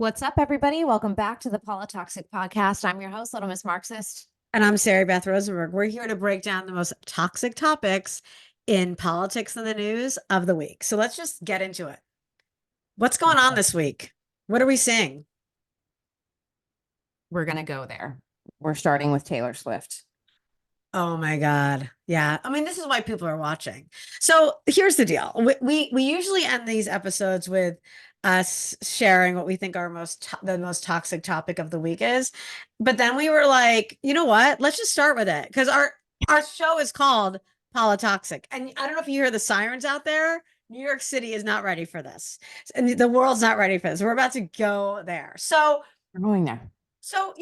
What's up, everybody? Welcome back to the Politoxic Podcast. I'm your host, Little Miss Marxist. And I'm Sari Beth Rosenberg. We're here to break down the most toxic topics in politics and the news of the week. So let's just get into it. What's going on this week? What are we seeing? We're going to go there. We're starting with Taylor Swift. Oh my God. Yeah. I mean, this is why people are watching. So here's the deal. We usually end these episodes with us sharing what we think our the most toxic topic of the week is. But then we were like, you know what? Let's just start with it. Because our show is called Politoxic. And I don't know if you hear the sirens out there. New York City is not ready for this. And the world's not ready for this. We're about to go there. So we're going there. So,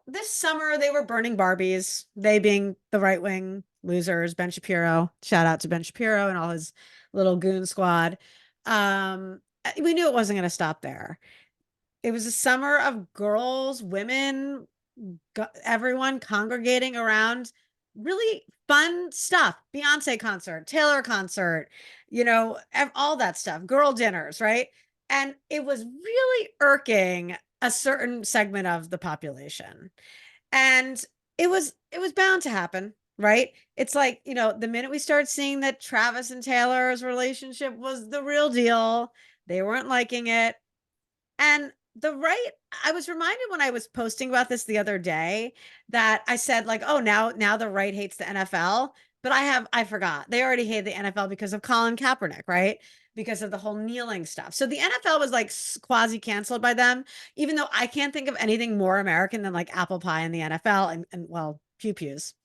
this summer they were burning Barbies, they being the right wing losers, Ben Shapiro. Shout out to Ben Shapiro and all his little goon squad. We knew it wasn't going to stop there. It was a summer of girls, women, everyone congregating around really fun stuff. Beyonce concert, Taylor concert, all that stuff, girl dinners, right? And it was really irking a certain segment of the population. And it was bound to happen, right? It's like, the minute we started seeing that Travis and Taylor's relationship was the real deal, they weren't liking it. And I was reminded when I was posting about this the other day that I said, like, oh, now the right hates the NFL. But I forgot. They already hate the NFL because of Colin Kaepernick, right? Because of the whole kneeling stuff. So the NFL was like quasi canceled by them, even though I can't think of anything more American than like apple pie in the NFL and well, pew pews.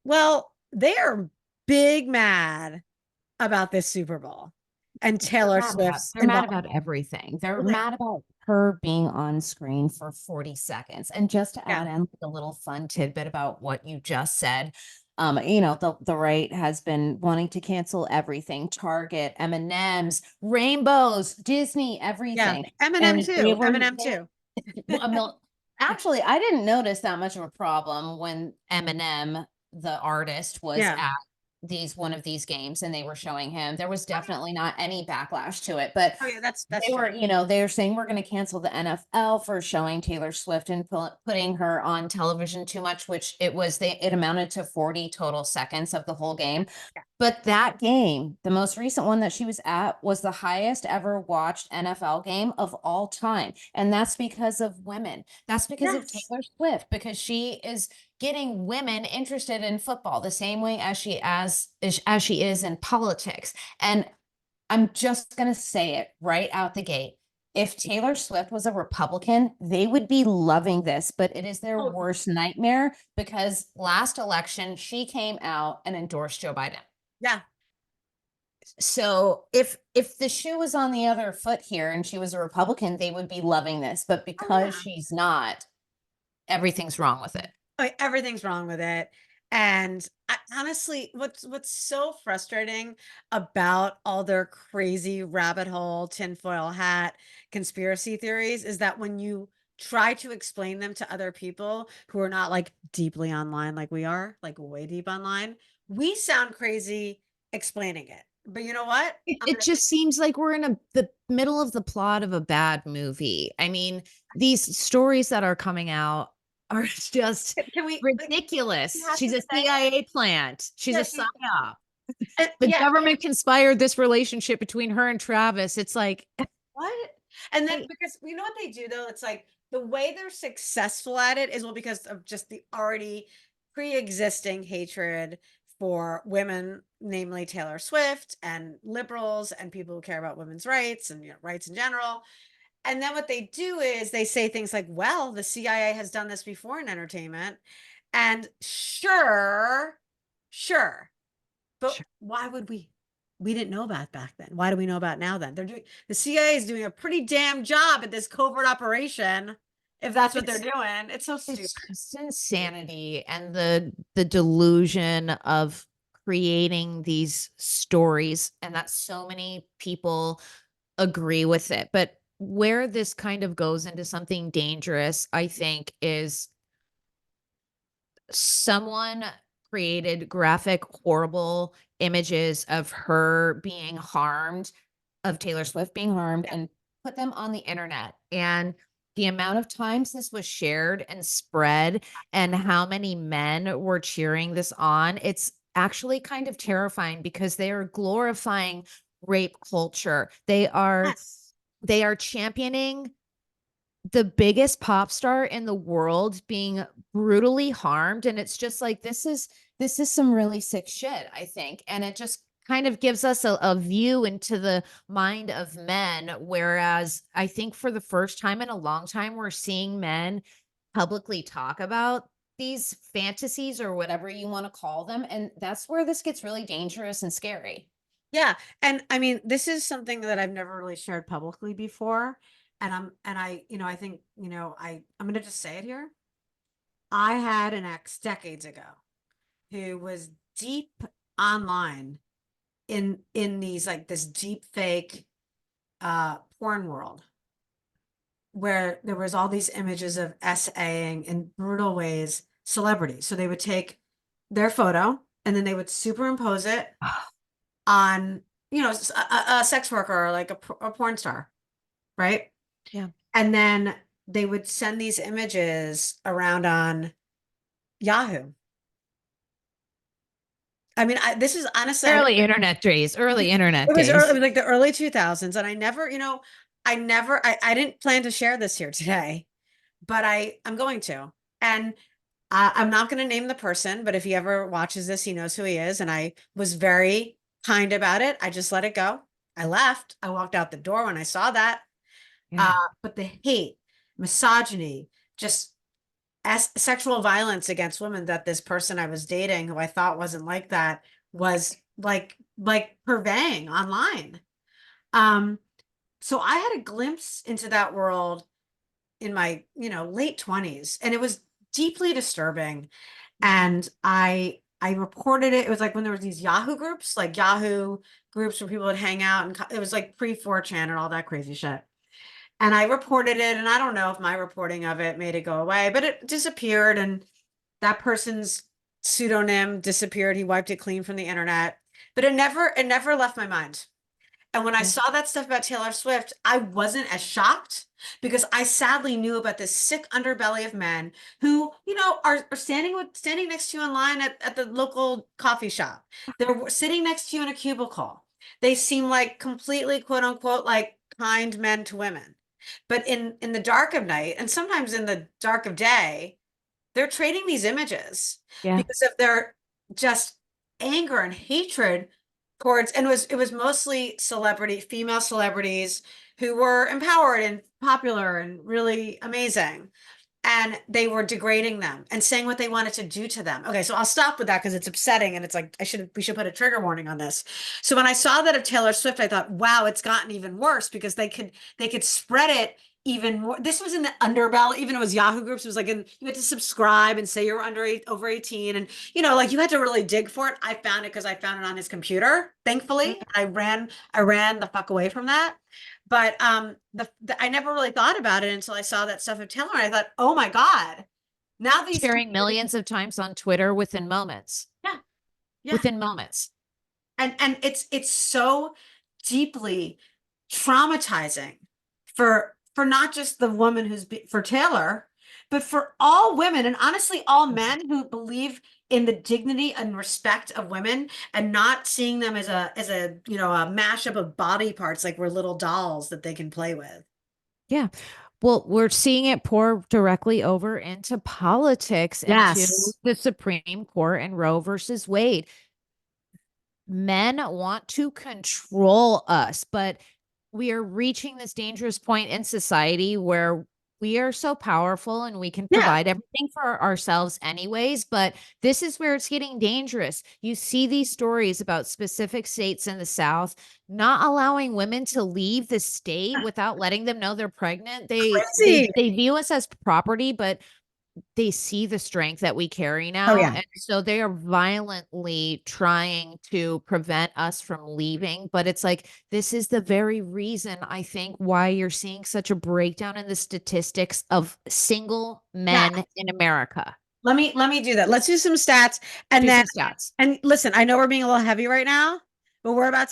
Well, they are big mad about this Super Bowl and Taylor Swift's They're mad about everything. They're mad about her being on screen for 40 seconds. And just to add in a little fun tidbit about what you just said, the right has been wanting to cancel everything: Target, M&Ms, rainbows, Disney, everything. Yeah, Eminem too. Eminem too. Actually, I didn't notice that much of a problem when Eminem, the artist, was at one of these games and they were showing him. There was definitely not any backlash to it, but that's they were, they were saying we're going to cancel the NFL for showing Taylor Swift and putting her on television too much, which it amounted to 40 total seconds of the whole game. Yeah. But that game, the most recent one that she was at, was the highest ever watched NFL game of all time. And that's because of women. That's because of Taylor Swift, because she is getting women interested in football the same way as she is in politics. And I'm just going to say it right out the gate. If Taylor Swift was a Republican, they would be loving this, but it is their worst nightmare because last election, she came out and endorsed Joe Biden. Yeah. So if the shoe was on the other foot here and she was a Republican, they would be loving this. But because she's not, everything's wrong with it. Everything's wrong with it. And honestly, what's so frustrating about all their crazy rabbit hole, tinfoil hat conspiracy theories is that when you try to explain them to other people who are not like deeply online like we are, like way deep online, we sound crazy explaining it. But you know what? It just seems like we're in the middle of the plot of a bad movie. I mean, these stories that are coming out are just ridiculous. She's a CIA plant. She's a psyop. The government conspired this relationship between her and Travis. It's like, what? And then because you know what they do though? It's like the way they're successful at it is because of just the already pre-existing hatred for women, namely Taylor Swift and liberals and people who care about women's rights and rights in general. And then what they do is they say things like, well, the CIA has done this before in entertainment. And sure. But why would we? We didn't know about back then. Why do we know about now then? The CIA is doing a pretty damn job at this covert operation. If that's what they're doing, it's so stupid. It's just insanity and the delusion of creating these stories and that so many people agree with it. But where this kind of goes into something dangerous, I think, is someone created graphic, horrible images of her being harmed, of Taylor Swift being harmed, and put them on the internet, and the amount of times this was shared and spread and how many men were cheering this on, it's actually kind of terrifying because they are glorifying rape culture. Yes. They are championing the biggest pop star in the world being brutally harmed, and it's just like this is some really sick shit, I think, and it just kind of gives us a view into the mind of men, whereas I think for the first time in a long time we're seeing men publicly talk about these fantasies or whatever you want to call them, and that's where this gets really dangerous and scary. Yeah. And I mean, this is something that I've never really shared publicly before. And I, I think, I'm going to just say it here. I had an ex decades ago who was deep online in these like this deep fake porn world where there was all these images of SAing in brutal ways celebrities. So they would take their photo and then they would superimpose it on, a sex worker or like a porn star, right? Yeah. And then they would send these images around on Yahoo. I mean, this is honestly, Early internet it was early, it days. was like the early 2000s, and I never, I didn't plan to share this here today, but I'm going to. And I'm not going to name the person, but if he ever watches this, he knows who he is. And I was very kind about it. I just let it go. I left. I walked out the door when I saw that. Uh, Yeah. but the hate, misogyny, just as sexual violence against women that this person I was dating, who I thought wasn't like that, was like purveying online. Um, so I had a glimpse into that world in my, late 20s, and it was deeply disturbing. And I reported it. It was like when there was these Yahoo groups, like Yahoo groups where people would hang out, and it was like pre 4chan and all that crazy shit. And I reported it, and I don't know if my reporting of it made it go away, but it disappeared, and that person's pseudonym disappeared. He wiped it clean from the internet, but it never left my mind. And when I Yeah. saw that stuff about Taylor Swift, I wasn't as shocked because I sadly knew about this sick underbelly of men who, are standing next to you in line at the local coffee shop. They're sitting next to you in a cubicle. They seem like completely quote unquote like kind men to women. But in the dark of night, and sometimes in the dark of day, they're trading these images Yeah. because of their just anger and hatred towards, and it was mostly female celebrities who were empowered and popular and really amazing, and they were degrading them and saying what they wanted to do to them. Okay, so I'll stop with that because it's upsetting, and it's like we should put a trigger warning on this. So when I saw that of Taylor Swift, I thought, wow, it's gotten even worse because they could spread it even more. This was in the underbelly, even it was Yahoo groups. It was like you had to subscribe and say you were over 18, and like you had to really dig for it. I found it because I found it on his computer, thankfully. I ran the fuck away from that. But I never really thought about it until I saw that stuff of Taylor. And I thought, oh my God, now these Sharing millions of times on Twitter within moments. yeah, yeah. Within moments. And it's so deeply traumatizing for not just the woman for Taylor, but for all women and honestly all men who believe in the dignity and respect of women and not seeing them as a a mashup of body parts like we're little dolls that they can play with. Yeah. Well, we're seeing it pour directly over into politics, into Yes. the Supreme Court and Roe versus Wade. Men want to control us, but we are reaching this dangerous point in society where we are so powerful and we can Yeah. provide everything for ourselves anyways, but this is where it's getting dangerous. You see these stories about specific states in the South not allowing women to leave the state without letting them know they're pregnant. They they Crazy. they view us as property, but they see the strength that we carry Oh now. yeah. And so they are violently trying to prevent us from leaving. But it's like, this is the very reason I think why you're seeing such a breakdown in the statistics of single Yeah. men in America. Let me do that. Let's do some stats and Do then some stats. and listen, I know we're being a little heavy right now, but we're about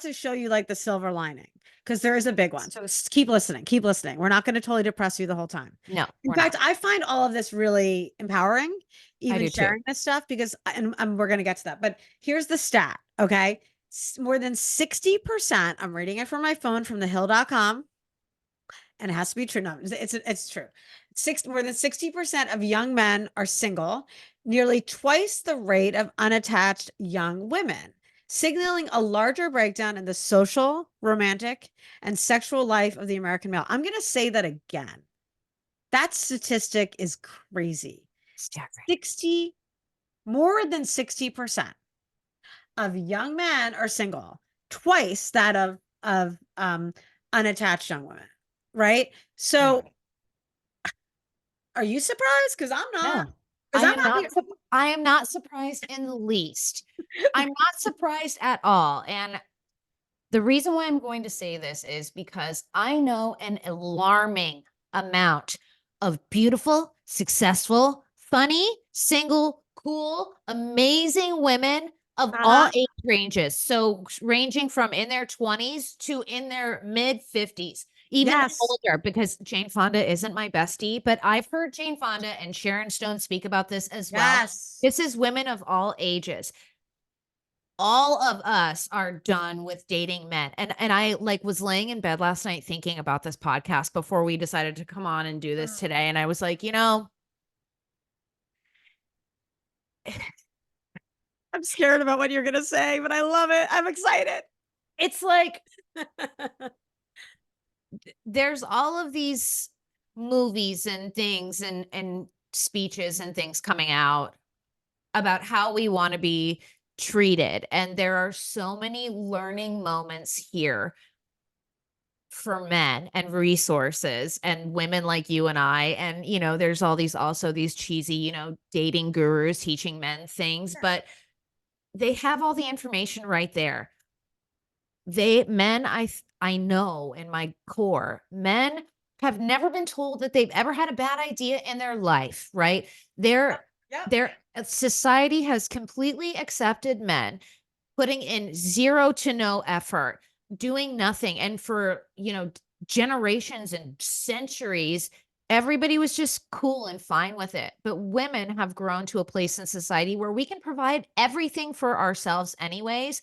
to show you like the silver lining because there is a big one. So keep listening, keep listening. We're not going to totally depress you the whole time. No, In we're fact, not. I find all of this really empowering, I even do too. sharing this stuff because, and we're going to get to that. But here's the stat, okay? More than 60%, I'm reading it from my phone from thehill.com, and it has to be true. No, it's true. More than 60% of young men are single, nearly twice the rate of unattached young women, signaling a larger breakdown in the social, romantic, and sexual life of the American male. I'm going to say that again. That statistic is crazy. Staggering. 60, more than 60% of young men are single, twice that of unattached young women, right? Yeah. So are you surprised? Because I'm not. No, Because I'm not here. I am not surprised in the least. I'm not surprised at all. And the reason why I'm going to say this is because I know an alarming amount of beautiful, successful, funny, single, cool, amazing women of all Uh-huh. age ranges. So ranging from in their 20s to in their mid 50s, even Yes. older, because Jane Fonda isn't my bestie, but I've heard Jane Fonda and Sharon Stone speak about this as well. Yes. This is women of all ages. All of us are done with dating men. And I like was laying in bed last night thinking about this podcast before we decided to come on and do this Mm. today. And I was like, you know, I'm scared about what you're gonna say, but I love it. I'm excited. it's like there's all of these movies and things and speeches and things coming out about how we want to be treated. And there are so many learning moments here for men and resources and women like you and I. And, you know, there's all these also these cheesy, you know, dating gurus teaching men things, Sure. but they have all the information right there. They men, I know in my core, men have never been told that they've ever had a bad idea in their life, right? Yep. Yep. Their society has completely accepted men putting in 0 to no effort, doing nothing, and for, you know, generations and centuries, everybody was just cool and fine with it, but women have grown to a place in society where we can provide everything for ourselves anyways,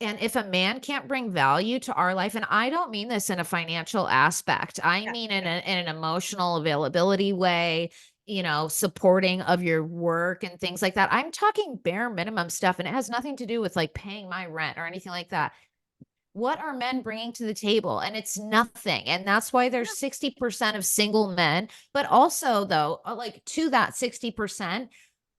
and if a man can't bring value to our life, and I don't mean this in a financial aspect, I Yeah. mean in an emotional availability way, you know, supporting of your work and things like that. I'm talking bare minimum stuff, and it has nothing to do with like paying my rent or anything like that. What are men bringing to the table? And it's nothing. And that's why there's Yeah. 60% of single men. But also, though, like to that 60%,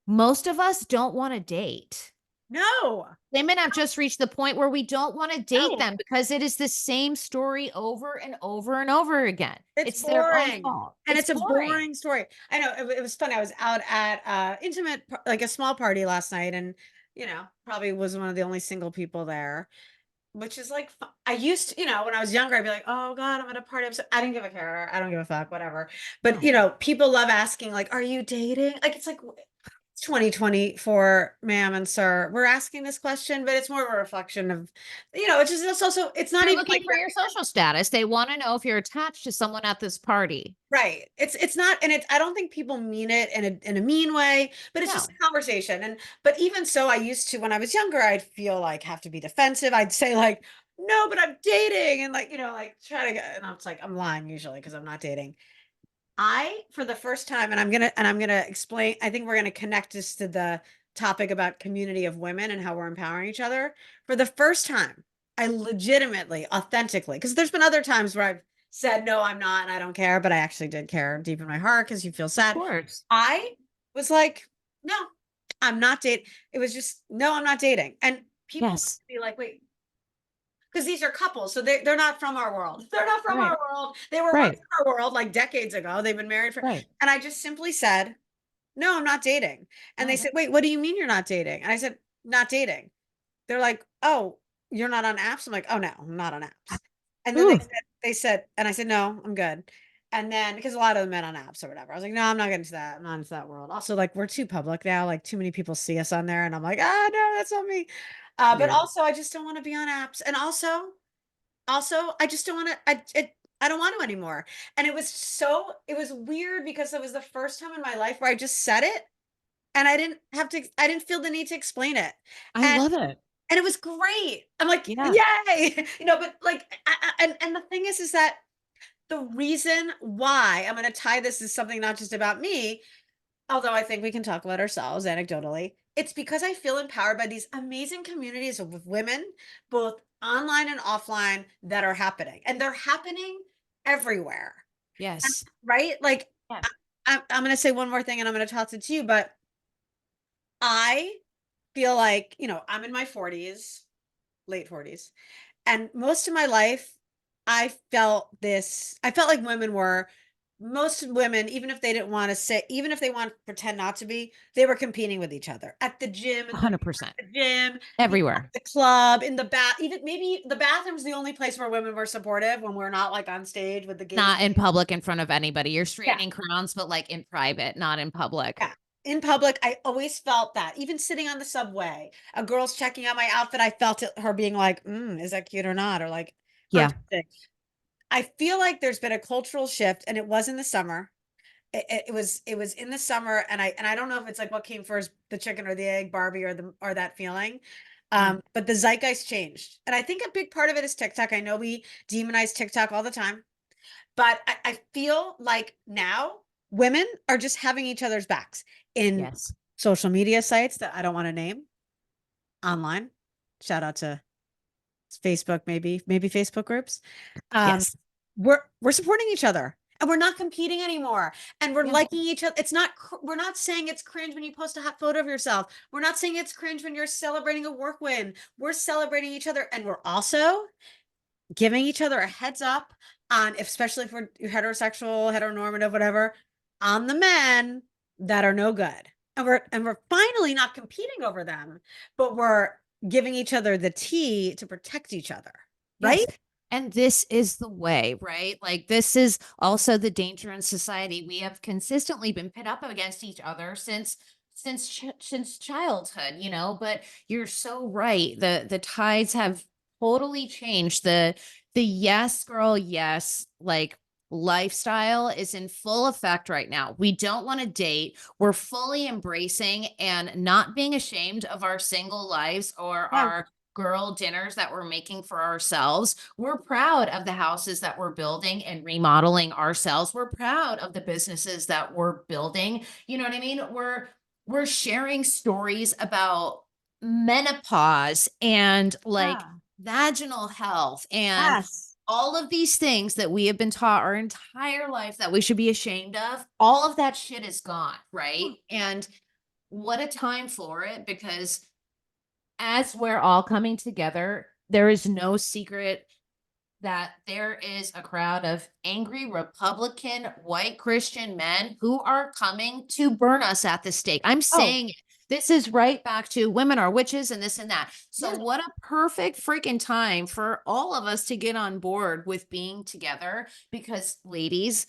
most of us don't want to date. No. Women have just reached the point where we don't want to date No. them because it is the same story over and over and over again. It's It's their own boring. fault. And It's it's a boring. boring story. I know it was funny. I was out at intimate like a small party last night and probably was one of the only single people there. Which is like I used to, when I was younger, I'd be like, "Oh God, I'm at a party." I didn't give a care. I don't give a fuck, whatever. But No, people love asking, like, "Are you dating?" Like, it's like it's 2024, ma'am and sir. We're asking this question, but it's more of a reflection of, it's also it's not they're even looking like for your social status. They want to know if you're attached to someone at this party. right. It's not, and I don't think people mean it in a mean way, but it's just No, a conversation. And but even so, I used to when I was younger, I'd feel like have to be defensive. I'd say like, no, but I'm dating, and like, like try to get, and I was like, I'm lying usually because I'm not dating. I, for the first time, and I'm gonna explain, I think we're gonna connect this to the topic about community of women and how we're empowering each other. For the first time, I legitimately, authentically, because there's been other times where I've said, no, I'm not, and I don't care, but I actually did care deep in my heart because you feel of sad. course. I was like, no, I'm not dating. It was just, no, I'm not dating. And people would Yes. be like, wait, because these are couples, so they're not from our world. They're not from Right. our world. They were once Right. in our world like decades ago. They've been married for, Right. and I just simply said, "No, I'm not dating." And they No. said, "Wait, what do you mean you're not dating?" And I said, "Not dating." They're like, "Oh, you're not on apps?" I'm like, "Oh no, I'm not on apps." And then they Ooh. said, and I said, "No, I'm good." And then because a lot of the men on apps or whatever, I was like, no, I'm not getting to that. I'm not into that world. Also, like we're too public now. Like too many people see us on there, and I'm like, ah, no, that's not me. But Weird. also, I just don't want to be on apps, and also, I just don't want to. I don't want to anymore. And it was weird because it was the first time in my life where I just said it, and I didn't feel the need to explain it, I and love it. and it was great. I'm like, Yeah. yay, but like, and the thing is that the reason why I'm going to tie this is something not just about me, although I think we can talk about ourselves anecdotally. It's because I feel empowered by these amazing communities of women, both online and offline, that are happening. And they're happening everywhere, Yes. right? Like, Yeah. I'm going to say one more thing and I'm going to toss it to you, but I feel like, I'm in my 40s, late 40s. And most of my life, I felt like most women, even if they didn't want to say, even if they want to pretend not to be, they were competing with each other at the gym, 100%. at the gym, at Everywhere. the club, in the bath, even maybe the bathroom's the only place where women were supportive when we're not like on stage with the gays. Not in public in front of anybody. You're Yeah. straightening crowns, but like in private, not in public. Yeah. In public, I always felt that. Even sitting on the subway, a girl's checking out my outfit, I felt her being like, is that cute or not? Or like her Yeah. I feel like there's been a cultural shift, and it was in the summer. It was in the summer, and I don't know if it's like what came first, the chicken or the egg, Barbie or that feeling. Mm. But the zeitgeist changed, and I think a big part of it is TikTok. I know we demonize TikTok all the time, but I feel like now women are just having each other's backs in Yes. social media sites that I don't want to name, online. Shout out to Facebook, maybe Facebook groups. Um, Yes. we're supporting each other, and we're not competing anymore, and we're Yeah. liking each other. We're not saying it's cringe when you post a hot photo of yourself. We're not saying it's cringe when you're celebrating a work win. We're celebrating each other, and we're also giving each other a heads up on, especially if we're heterosexual, heteronormative, whatever, on the men that are no good. And we're finally not competing over them, but we're giving each other the tea to protect each other. Right? Yes. And this is the way, right? Like, this is also the danger in society. We have consistently been pit up against each other since childhood, but you're so right. The tides have totally changed. The yes girl, yes, like lifestyle is in full effect right now. We don't want to date. We're fully embracing and not being ashamed of our single lives or Yeah. our girl dinners that we're making for ourselves. We're proud of the houses that we're building and remodeling ourselves. We're proud of the businesses that we're building. You know what I mean? We're sharing stories about menopause and like Yeah. vaginal health and Yes. all of these things that we have been taught our entire life that we should be ashamed of. All of that shit is gone, right? And what a time for it, because as we're all coming together, there is no secret that there is a crowd of angry Republican white Christian men who are coming to burn us at the stake. I'm Oh, saying it. This is right back to women are witches and this and that. So, yeah. what a perfect freaking time for all of us to get on board with being together because, ladies,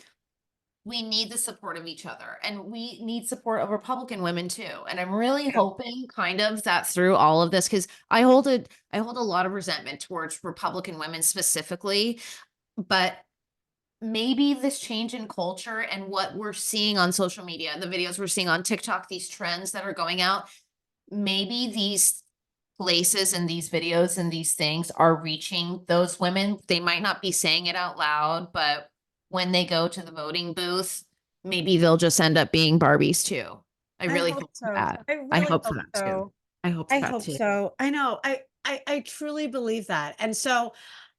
we need the support of each other and we need support of Republican women too. And I'm really hoping kind of that through all of this, because I hold a lot of resentment towards Republican women specifically, but maybe this change in culture and what we're seeing on social media, the videos we're seeing on TikTok, these trends that are going out, maybe these places and these videos and these things are reaching those women. They might not be saying it out loud, but when they go to the voting booth, maybe they'll just end up being Barbies too. I I really hope hope for so. that. I I really hope for hope that too. so. I hope for I that hope too. so. I know. I truly believe that. And so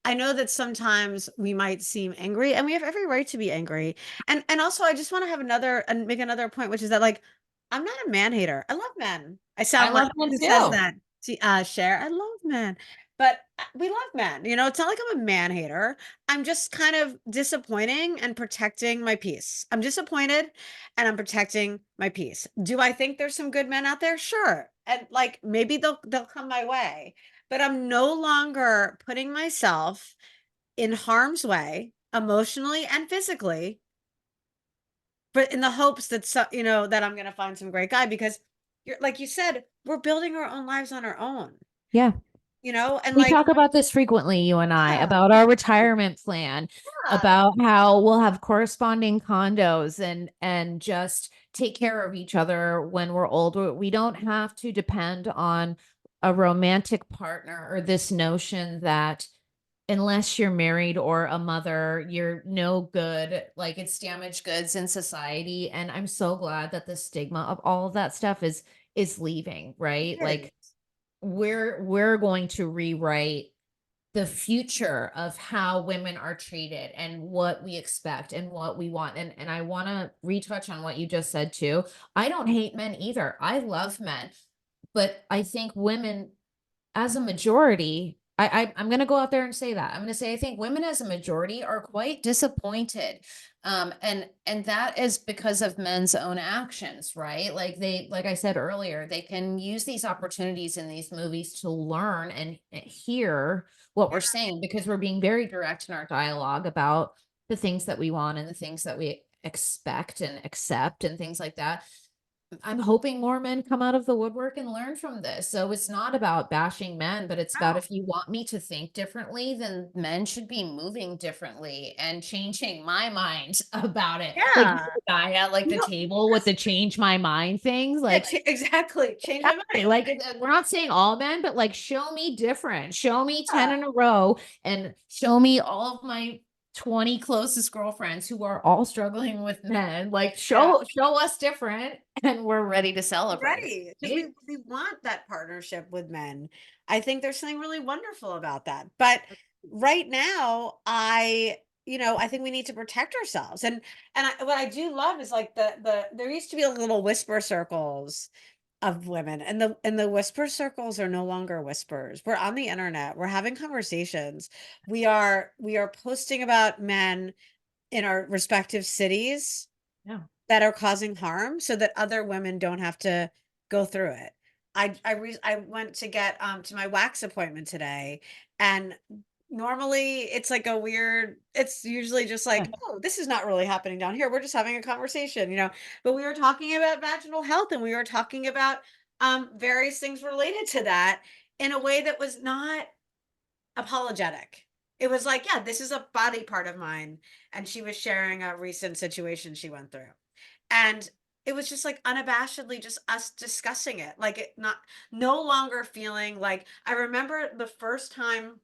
I know that sometimes we might seem angry, and we have every right to be angry. And also I just want to have another and make another point, which is that like I'm not a man hater. I love men. I I sound like love them who says too. that? See, Cher, I love men. But we love men. It's not like I'm a man hater. I'm just kind of disappointing and protecting my peace. I'm disappointed and I'm protecting my peace. Do I think there's some good men out there? Sure. And like maybe they'll come my way. But I'm no longer putting myself in harm's way emotionally and physically but in the hopes that that I'm gonna find some great guy because you're like you said, we're building our own lives on our own, Yeah. and We like, talk about this frequently, you and I, yeah, about our retirement plan, yeah, about how we'll have corresponding condos and just take care of each other when we're older. We don't have to depend on a romantic partner or this notion that unless you're married or a mother, you're no good. Like it's damaged goods in society. And I'm so glad that the stigma of all of that stuff is leaving, right? it is. Like we're going to rewrite the future of how women are treated and what we expect and what we want. And I want to retouch on what you just said too. I don't hate men either. I love men, but I think women as a majority, I'm going to go out there and say that. I'm going to say I think women as a majority are quite disappointed, and that is because of men's own actions, right? Like like I said earlier, they can use these opportunities in these movies to learn and hear what we're saying because we're being very direct in our dialogue about the things that we want and the things that we expect and accept and things like that. I'm hoping more men come out of the woodwork and learn from this. So it's not about bashing men, but it's about No, if you want me to think differently, then men should be moving differently and changing my mind about it. Like you're yeah, the guy at like the table with the change my mind things. yeah, Like, exactly. Change my exactly, mind. like we're not saying all men, but like show me different. Show me 10 Yeah, in a row and show me all of my 20 closest girlfriends who are all struggling with men. Like yeah. show us different and we're ready to celebrate it. Ready, because Right? we want that partnership with men. I think there's something really wonderful about that. But right now, I think we need to protect ourselves. And what I do love is like there used to be little whisper circles of women, and the whisper circles are no longer whispers. We're on the internet. We're having conversations. We are posting about men in our respective cities Yeah. that are causing harm so that other women don't have to go through it. I went to get to my wax appointment today, and normally it's like a weird, it's usually just Yeah. like, oh, this is not really happening down here. We're just having a conversation. But we were talking about vaginal health, and we were talking about various things related to that in a way that was not apologetic. It was like, yeah, this is a body part of mine. And she was sharing a recent situation she went through. And it was just like unabashedly just us discussing it. Like it not no longer feeling like I remember the first time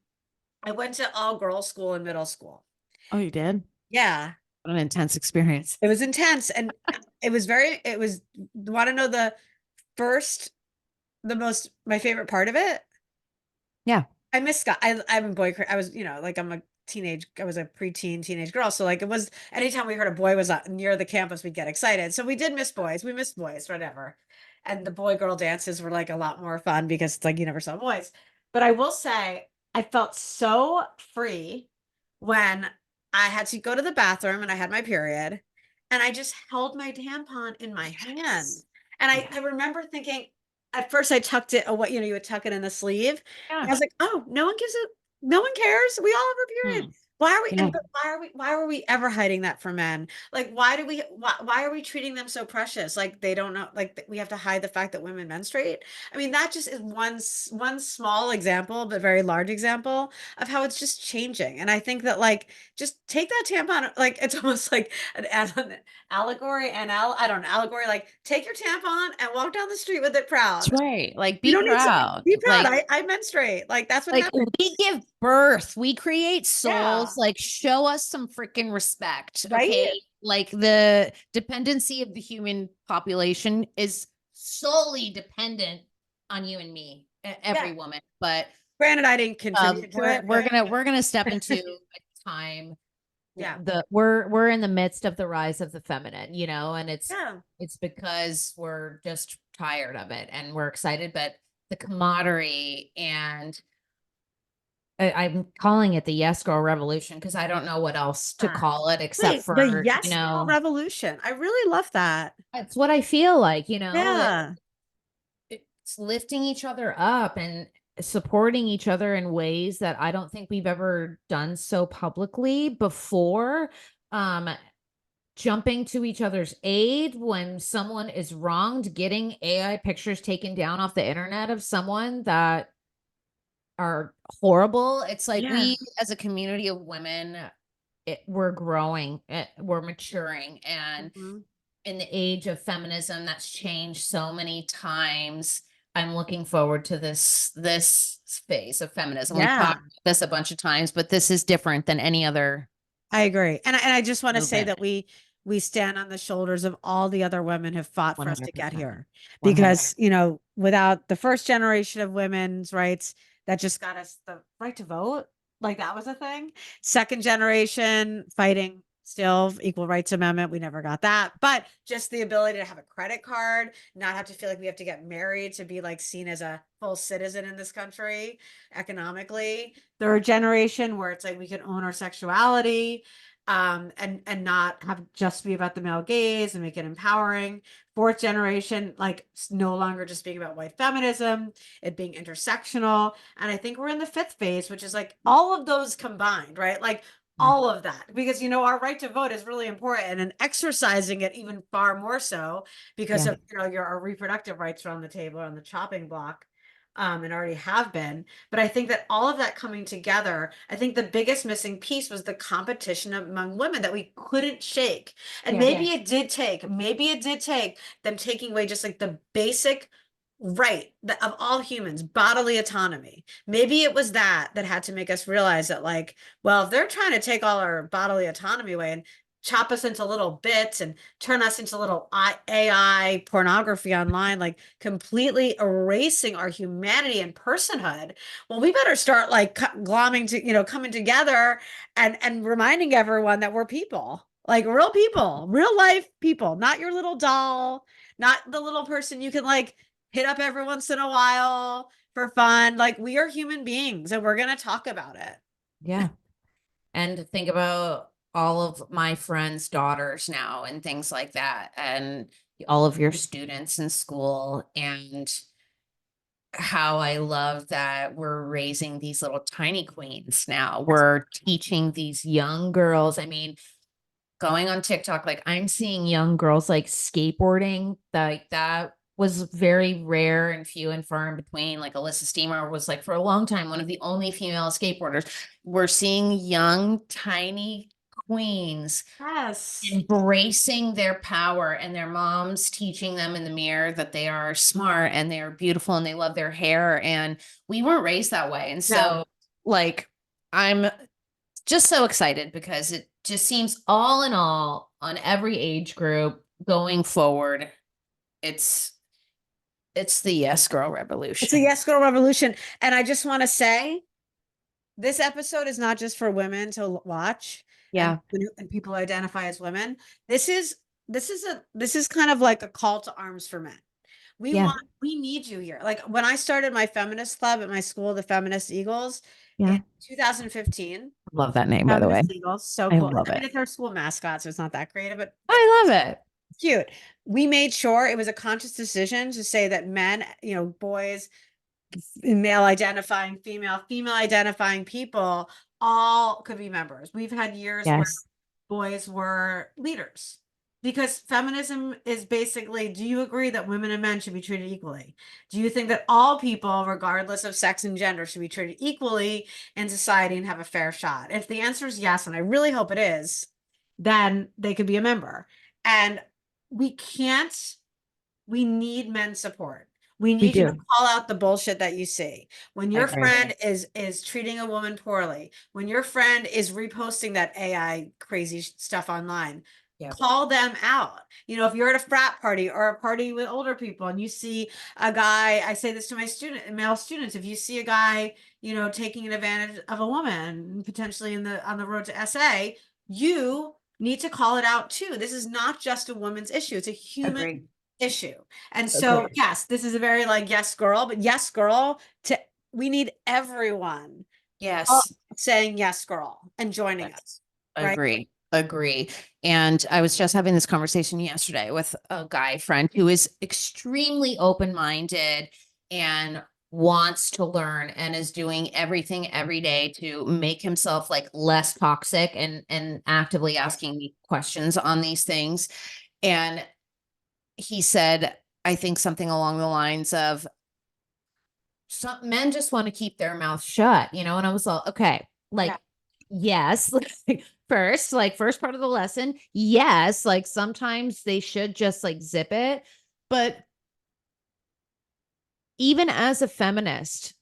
I went to all girls school in middle school. Oh, you did? Yeah. What an intense experience. It was intense and it was want to know first the most my favorite part of it? Yeah. I miss Scott. I'm a boy. I was, like I was a preteen teenage girl. So like it was anytime we heard a boy was near the campus, we'd get excited. So we did miss boys. We missed boys, whatever. And the boy girl dances were like a lot more fun because it's like you never saw boys. But I will say, I felt so free when I had to go to the bathroom and I had my period, and I just held my tampon in my hand. Yes. And I, Yeah. I remember thinking, at first I tucked it away, you would tuck it in the sleeve. And Yeah. I was like, "Oh, no one cares. We all have our period. Hmm. Why are we Yeah. and but why are we ever hiding that from men? Like why are we treating them so precious? Like they don't know, like we have to hide the fact that women menstruate. I mean, that just is one small example, but very large example of how it's just changing. And I think that like just take that tampon, like it's almost like an allegory, I don't know, allegory, like take your tampon and walk down the street with it That's proud. right. Like You be don't need to proud. be proud. I menstruate. Like that's what Like happened. we give birth, we create Yeah. souls, like show us some freaking respect, okay? Right? Like the dependency of the human population is solely dependent on you and me, Yeah. every woman. But Granted, I didn't contribute to we're it, we're but gonna we're gonna step into a time yeah. we're in the midst of the rise of the feminine, and Yeah. it's because we're just tired of it and we're excited, but the camaraderie and I'm calling it the yes girl revolution because I don't know what else to Ah. call it except Wait, the for, yes girl revolution. I really love that. it's what I feel like, Yeah. it's lifting each other up and supporting each other in ways that I don't think we've ever done so publicly before. Um, jumping to each other's aid when someone is wronged, getting AI pictures taken down off the internet of someone that are horrible. It's like Yeah. we, as a community of women, we're growing, we're maturing, and Mhm. in the age of feminism that's changed so many times. I'm looking forward to this phase of feminism. We've Yeah. talked about this a bunch of times, but this is different than any other I agree. And I just want to say movement. that we stand on the shoulders of all the other women who fought for us to get 100%. here. 100. Because, you know, without the first generation of women's rights, that just got us the right to vote. Like that was a thing. Second generation fighting still equal rights amendment. We never got that. But just the ability to have a credit card, not have to feel like we have to get married to be like seen as a full citizen in this country economically. Third generation where it's like we can own our sexuality and not have just be about the male gaze and make it empowering. Fourth generation, like no longer just being about white feminism, it being intersectional. And I think we're in the fifth phase, which is like all of those combined, right? Like Yeah. all of that, because you know our right to vote is really important, and exercising it even far more so because Yeah. of your our reproductive rights are on the table on the chopping block, and already have been. But I think that all of that coming together, I think the biggest missing piece was the competition among women that we couldn't shake. And Yeah. maybe it did take them taking away just like the basic right of all humans, bodily autonomy. Maybe it was that that had to make us realize that, like, well, if they're trying to take all our bodily autonomy away and chop us into little bits and turn us into little AI pornography online, like completely erasing our humanity and personhood. Well, we better start like glomming to, coming together and reminding everyone that we're people, like real people, real life people, not your little doll, not the little person you can like hit up every once in a while for fun. Like we are human beings and we're going to talk about it. Yeah. And think about all of my friends' daughters now and things like that, and all of your students in school, and how I love that we're raising these little tiny queens now. We're teaching these young girls. I mean, going on TikTok, like I'm seeing young girls like skateboarding, like that was very rare and few and far in between. Like Alyssa Steamer was like for a long time one of the only female skateboarders. We're seeing young, tiny queens Yes. embracing their power, and their moms teaching them in the mirror that they are smart and they are beautiful and they love their hair. And we weren't raised that way. And No. so, like, I'm just so excited because it just seems all in all on every age group going forward, it's it's the yes girl It's a revolution. yes girl revolution. And I just want to say this episode is not just for women to watch Yeah. and people who identify as women. This is this is kind of like a call to arms for men. Yeah. We need you here. Like when I started my feminist club at my school, the Feminist Eagles, in Yeah. 2015. Love that name, by the way. Feminist Eagles, so I cool. love I mean, it. it's our school mascot, so it's not that creative, but I love it. cute. We made sure it was a conscious decision to say that men, boys, male identifying, female identifying people all could be members. We've had years where Yes. boys were leaders because feminism is basically, do you agree that women and men should be treated equally? Do you think that all people, regardless of sex and gender, should be treated equally in society and have a fair shot? If the answer is yes, and I really hope it is, then they could be a member. And we can't we need men's support. We We need you to do. call out the bullshit that you see. When I your agree. friend is treating a woman poorly, when your friend is reposting that AI crazy stuff online, Yeah. call them out. If you're at a frat party or a party with older people and you see a guy, I say this to my male students, if you see a guy, taking advantage of a woman potentially on the road to SA, you need to call it out too. This is not just a woman's issue. It's a human Agree. issue. And so, Agree. yes, this is a very like yes, girl, but yes, girl, to we need everyone all Yes. saying yes, girl, and joining Yes. us, right? Agree. Agree. And I was just having this conversation yesterday with a guy friend who is extremely open-minded and wants to learn and is doing everything every day to make himself like less toxic and actively asking me questions on these things. And he said, I think something along the lines of, some men just want to keep their mouth shut, you know? And I was like, okay, Yeah. like, yes, first part of the lesson, yes, like sometimes they should just like zip it. But even as a feminist,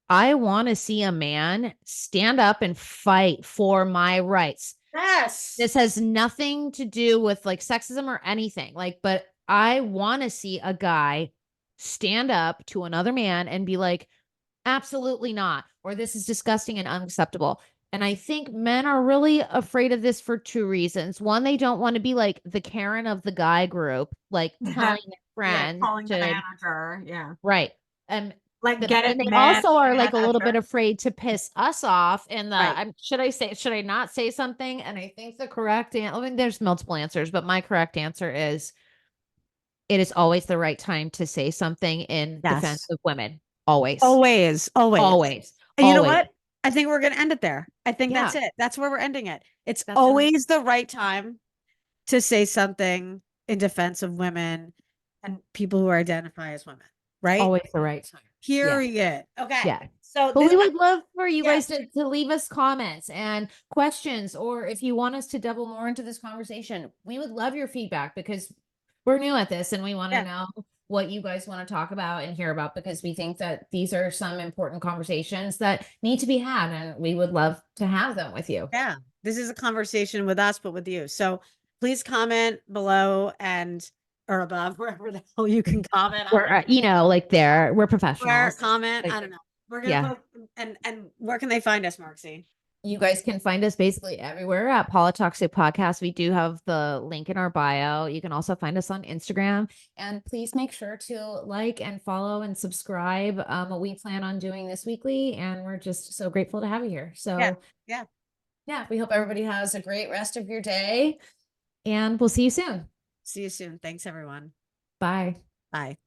I want to see a man stand up and fight for my rights. Yes. This has nothing to do with like sexism or anything. Like, but I want to see a guy stand up to another man and be like, absolutely not, or this is disgusting and unacceptable. And I think men are really afraid of this for two reasons. One, they don't want to be like the Karen of the guy group, like telling their Yeah, friends calling the to, manager. Yeah. right. And Like, but get then it, they man, also are like a little bit manager. afraid to piss us off. And the Right. should I not say something? And I think the correct I mean, there's multiple answers, but my correct answer is it is always the right time to say something in defense Yes. of women. Always, Always, always. always, And you know always. what? I think we're going to end it there. I think that's Yeah, it. That's where we're ending it. It's that's what I'm always the right time to say something in defense of women and people who identify as women, right? always the right time. Yeah. Period. Okay. Yeah. So But this, we would love for you yes, guys to leave us comments and questions, or if you want us to double more into this conversation, we would love your feedback because we're new at this and we want to yeah, know what you guys want to talk about and hear about because we think that these are some important conversations that need to be had and we would love to have them with you. yeah. This is a conversation with us, but with you. So please comment below and or above wherever the hell you can comment. I We're, don't know. like there, we're Where professionals. comment. I Like, don't know. We're gonna yeah. post and where can they find us, Marcy? You guys can find us basically everywhere at Politoxic Podcast. We do have the link in our bio. You can also find us on Instagram. And please make sure to like and follow and subscribe. We plan on doing this weekly, and we're just so grateful to have you here. Yeah, So, yeah. yeah, we hope everybody has a great rest of your day, and we'll see you soon. See you soon. Thanks, everyone. Bye. Bye.